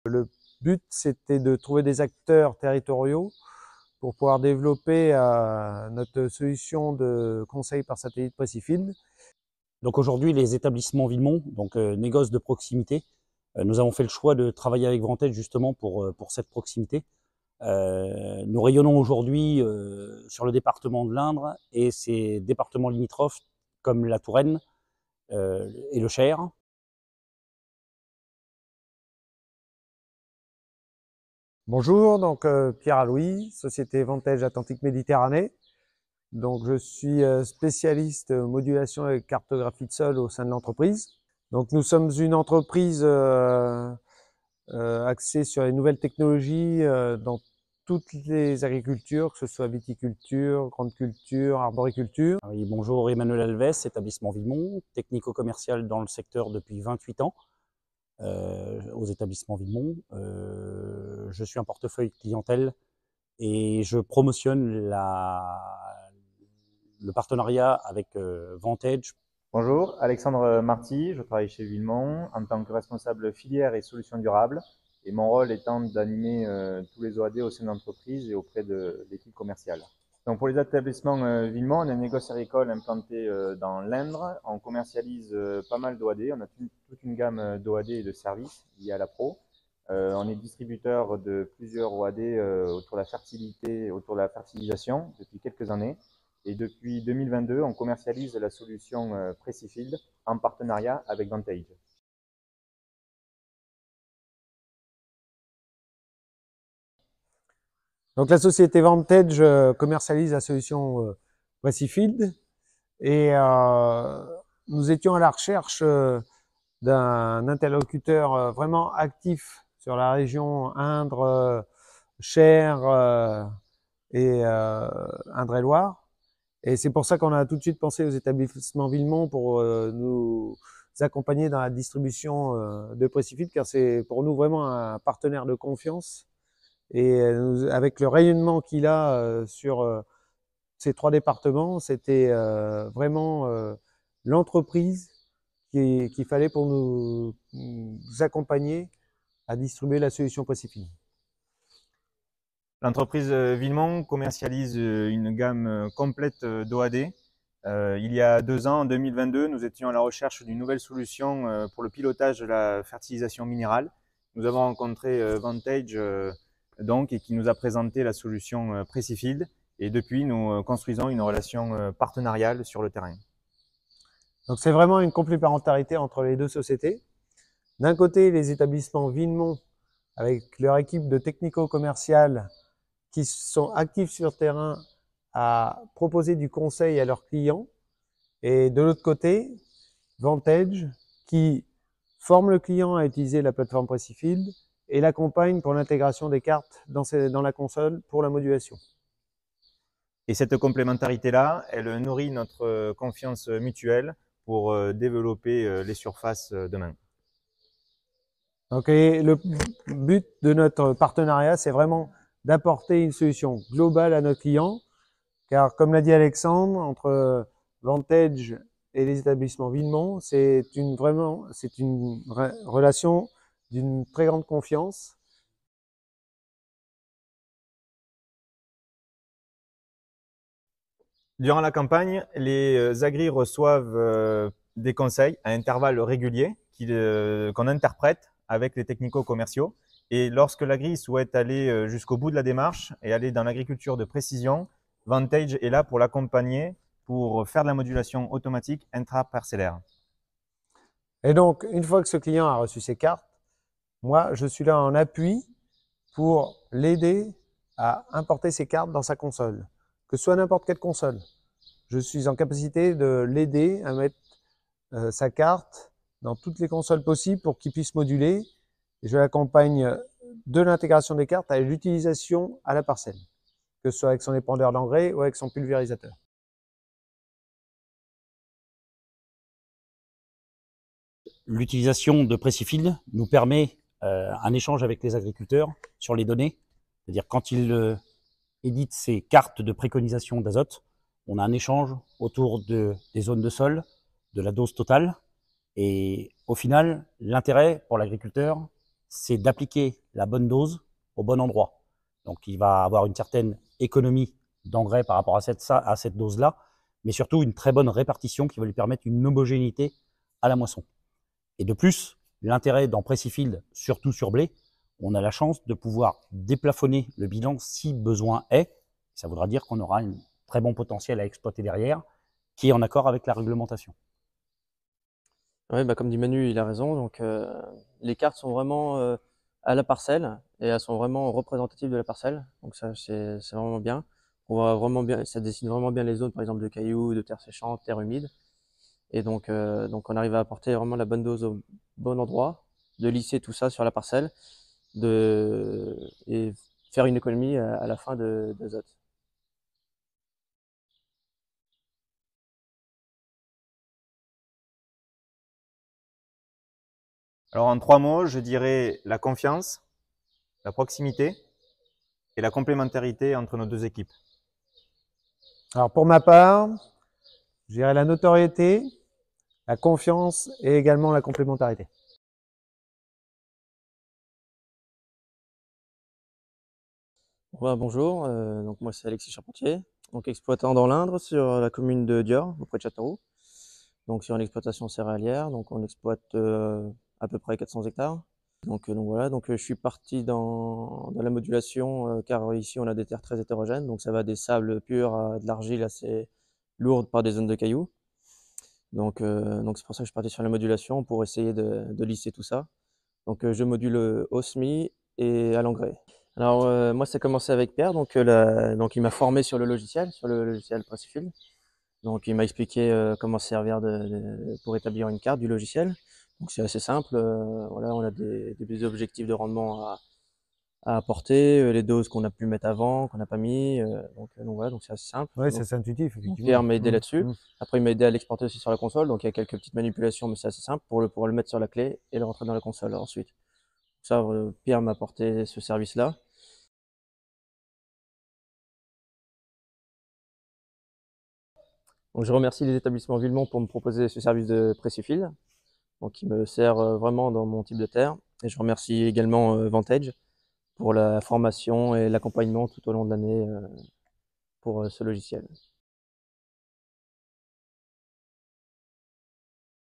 Le but, c'était de trouver des acteurs territoriaux pour pouvoir développer notre solution de conseil par satellite Précifield. Donc aujourd'hui, les établissements Villemont, donc négoce de proximité, nous avons fait le choix de travailler avec Vantage justement pour cette proximité. Nous rayonnons aujourd'hui sur le département de l'Indre et ses départements limitrophes comme la Touraine et le Cher. Bonjour, donc Pierre Alouis, société Vantage Atlantique Méditerranée. Donc je suis spécialiste modulation et cartographie de sol au sein de l'entreprise. Donc nous sommes une entreprise axée sur les nouvelles technologies dans toutes les agricultures, que ce soit viticulture, grande culture, arboriculture. Oui, bonjour, Emmanuel Alves, établissement Villemont, technico-commercial dans le secteur depuis 28 ans. Aux établissements Villemont. Je suis un portefeuille clientèle et je promotionne le partenariat avec Vantage. Bonjour, Alexandre Marty, je travaille chez Villemont en tant que responsable filière et solutions durables et mon rôle étant d'animer tous les OAD au sein de l'entreprise et auprès de l'équipe commerciale. Donc pour les établissements Villemont, on est un négoce agricole implanté dans l'Indre. On commercialise pas mal d'OAD. On a toute une gamme d'OAD et de services liés à la pro. On est distributeur de plusieurs OAD autour de la fertilité, autour de la fertilisation depuis quelques années. Et depuis 2022, on commercialise la solution Précifield en partenariat avec Vantage. Donc la société Vantage commercialise la solution Précifield et nous étions à la recherche d'un interlocuteur vraiment actif sur la région Indre, Cher et Indre-et-Loire. Et c'est pour ça qu'on a tout de suite pensé aux établissements Villemont pour nous accompagner dans la distribution de Précifield, car c'est pour nous vraiment un partenaire de confiance. Et avec le rayonnement qu'il a sur ces 3 départements, c'était vraiment l'entreprise qu'il fallait pour nous accompagner à distribuer la solution Précifield. L'entreprise Villemont commercialise une gamme complète d'OAD. Il y a 2 ans, en 2022, nous étions à la recherche d'une nouvelle solution pour le pilotage de la fertilisation minérale. Nous avons rencontré Vantage donc, et qui nous a présenté la solution Précifield. Et depuis, nous construisons une relation partenariale sur le terrain. Donc c'est vraiment une complémentarité entre les 2 sociétés. D'un côté, les établissements Villemont, avec leur équipe de technico-commercial qui sont actifs sur le terrain à proposer du conseil à leurs clients. Et de l'autre côté, Vantage qui forme le client à utiliser la plateforme Précifield et l'accompagne pour l'intégration des cartes dans la console pour la modulation. Et cette complémentarité-là, elle nourrit notre confiance mutuelle pour développer les surfaces demain. Donc, le but de notre partenariat, c'est vraiment d'apporter une solution globale à nos clients, car comme l'a dit Alexandre, entre Vantage et les établissements Villemont, c'est une relation d'une très grande confiance. Durant la campagne, les agris reçoivent des conseils à intervalles réguliers qu'on interprète avec les technico-commerciaux. Et lorsque l'agri souhaite aller jusqu'au bout de la démarche et aller dans l'agriculture de précision, Vantage est là pour l'accompagner pour faire de la modulation automatique intraparcellaire. Et donc, une fois que ce client a reçu ses cartes, moi, je suis là en appui pour l'aider à importer ses cartes dans sa console, que ce soit n'importe quelle console. Je suis en capacité de l'aider à mettre sa carte dans toutes les consoles possibles pour qu'il puisse moduler. Et je l'accompagne de l'intégration des cartes à l'utilisation à la parcelle, que ce soit avec son épandeur d'engrais ou avec son pulvérisateur. L'utilisation de Précifield nous permet un échange avec les agriculteurs sur les données. C'est-à-dire quand ils éditent ces cartes de préconisation d'azote, on a un échange autour des zones de sol, de la dose totale. Et au final, l'intérêt pour l'agriculteur, c'est d'appliquer la bonne dose au bon endroit. Donc il va avoir une certaine économie d'engrais par rapport à cette dose-là, mais surtout une très bonne répartition qui va lui permettre une homogénéité à la moisson. Et de plus, l'intérêt dans Precifield, surtout sur blé, on a la chance de pouvoir déplafonner le bilan si besoin est. Ça voudra dire qu'on aura un très bon potentiel à exploiter derrière, qui est en accord avec la réglementation. Oui, bah, comme dit Manu, il a raison. Donc, les cartes sont vraiment à la parcelle et elles sont vraiment représentatives de la parcelle. Donc ça, c'est vraiment bien. On voit vraiment bien, ça dessine vraiment bien les zones, par exemple de cailloux, de terre séchante, terre humide. Et donc on arrive à apporter vraiment la bonne dose au bon endroit, de lisser tout ça sur la parcelle, et faire une économie à la fin d'azote. Alors en 3 mots, je dirais la confiance, la proximité et la complémentarité entre nos 2 équipes. Alors pour ma part, je dirais la notoriété, la confiance et également la complémentarité. Ouais, bonjour, donc moi c'est Alexis Charpentier, donc exploitant dans l'Indre sur la commune de Dior, auprès de Châteauroux. Donc sur une exploitation céréalière, donc on exploite à peu près 400 hectares. Donc voilà, donc je suis parti dans la modulation car ici on a des terres très hétérogènes, donc ça va des sables purs à de l'argile assez lourde par des zones de cailloux. Donc c'est pour ça que je suis parti sur la modulation pour essayer de lisser tout ça. Donc je module au semis et à l'engrais. Alors moi ça a commencé avec Pierre, donc il m'a formé sur le logiciel Precifield. Donc il m'a expliqué comment se servir pour établir une carte du logiciel. Donc c'est assez simple. Voilà, on a des objectifs de rendement à apporter, les doses qu'on a pu mettre avant, qu'on n'a pas mis. Donc voilà, donc c'est assez simple. Oui, Donc, c'est intuitif, donc effectivement. Pierre m'a aidé là-dessus. Mmh. Après il m'a aidé à l'exporter aussi sur la console. Donc il y a quelques petites manipulations, mais c'est assez simple pour le mettre sur la clé et le rentrer dans la console ensuite. Ça, Pierre m'a apporté ce service-là. Donc je remercie les établissements Villemont pour me proposer ce service de Precifield, donc qui me sert vraiment dans mon type de terre. Et je remercie également Vantage pour la formation et l'accompagnement tout au long de l'année pour ce logiciel.